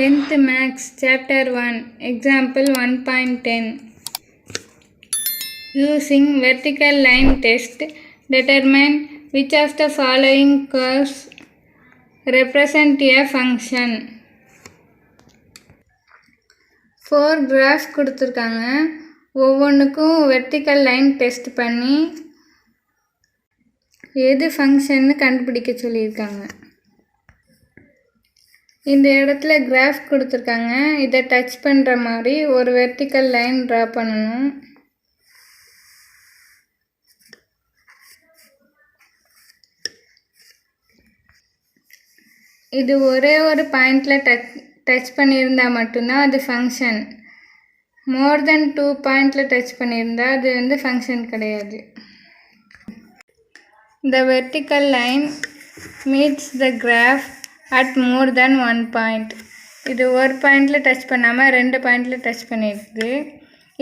10th Maths Chapter 1 Example 1.10 Using vertical line test, determine which of the following curves represent a function. 4 graphs கொடுத்துருக்காங்க. ஒவ்வொன்றுக்கும் vertical line test பண்ணி எது ஃபங்க்ஷன்னு கண்டுபிடிக்க சொல்லியிருக்காங்க. இந்த இடத்துல கிராஃப் கொடுத்துருக்காங்க. இதை டச் பண்ணுற மாதிரி ஒரு வெர்டிக்கல் லைன் ட்ரா பண்ணணும். இது ஒரே ஒரு பாயிண்டில் டச் பண்ணியிருந்தால் மட்டும்தான் அது ஃபங்க்ஷன். மோர் தென் 2 பாயிண்டில் டச் பண்ணியிருந்தால் அது வந்து ஃபங்க்ஷன் கிடையாது. The vertical line meets the graph at more than 1 point. இது ஒரு பாயிண்டில் டச் பண்ணாமல் 2 பாயிண்டில் டச் பண்ணியிருக்குது.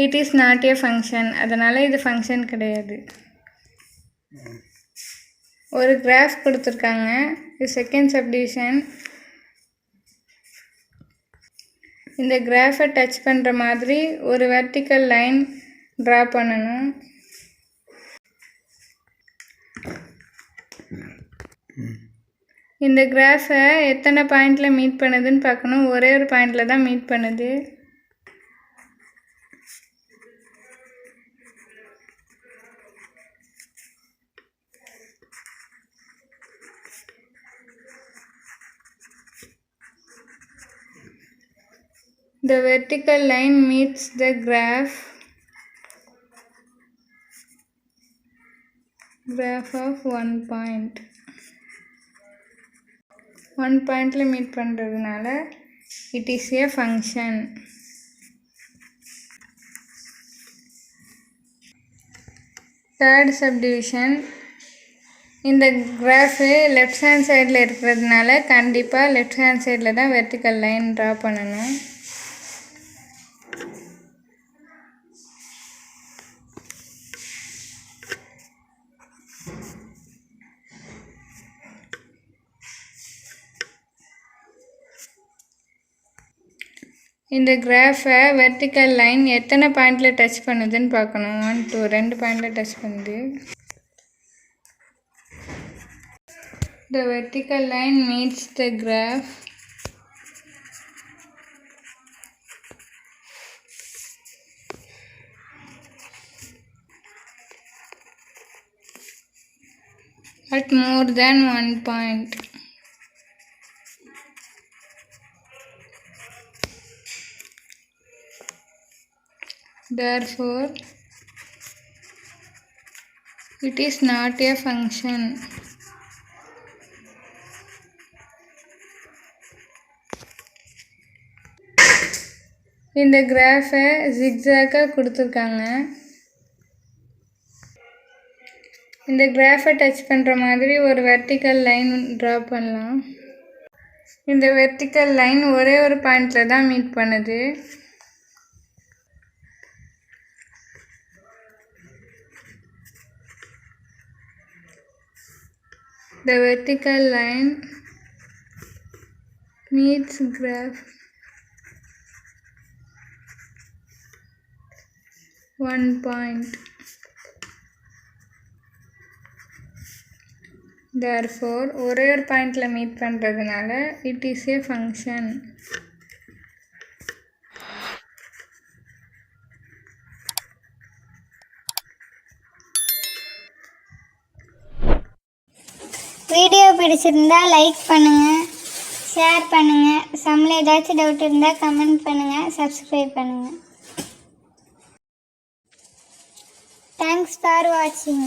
It is not a function. அதனால் இது ஃபங்க்ஷன் கிடையாது. ஒரு கிராஃப் கொடுத்துருக்காங்க. இது செகண்ட் சப்டிவிஷன். இந்த கிராஃபை டச் பண்ணுற மாதிரி ஒரு வெர்டிக்கல் லைன் ட்ரா பண்ணணும். இந்த கிராஃபை எத்தனை பாயிண்டில் மீட் பண்ணுதுன்னு பார்க்கணும். ஒரே ஒரு பாயிண்டில் தான் மீட் பண்ணுது. The vertical line meets the graph of 1 point. 1 பாயிண்டில் மீட் பண்ணுறதுனால it is a function. Third subdivision. இந்த கிராஃபு லெஃப்ட் ஹேண்ட் சைடில் இருக்கிறதுனால கண்டிப்பாக லெஃப்ட் ஹேண்ட் சைடில் தான் வெர்டிக்கல் லைன் ட்ரா பண்ணணும். இந்த கிராஃபை வெர்டிக்கல் லைன் எத்தனை பாயிண்டில் டச் பண்ணுதுன்னு பார்க்கணும். 1 2 2 பாயிண்டில் டச் பண்ணுது. The vertical line meets the graph at more than 1 point. Therefore, it is not a function. இந்த கிராஃபை ஜிக்ஸாக்காக கொடுத்துருக்காங்க. இந்த கிராஃபை டச் பண்ணுற மாதிரி ஒரு வெர்டிக்கல் லைன் ட்ரா பண்ணலாம். இந்த வெர்டிக்கல் லைன் ஒரே ஒரு பாயிண்டில் தான் மீட் பண்ணுது. The vertical line meets graph 1 point. Therefore, ஒரே ஒரு பாயிண்டில் மீட் பண்ணுறதுனால it is a function. Video பிடிச்சிருந்தா லைக் பண்ணுங்கள், ஷேர் பண்ணுங்கள். சம்மில் ஏதாச்சும் டவுட் இருந்தால் கமெண்ட் பண்ணுங்கள், சப்ஸ்கிரைப் பண்ணுங்கள். தேங்க்ஸ் ஃபார் வாட்சிங்.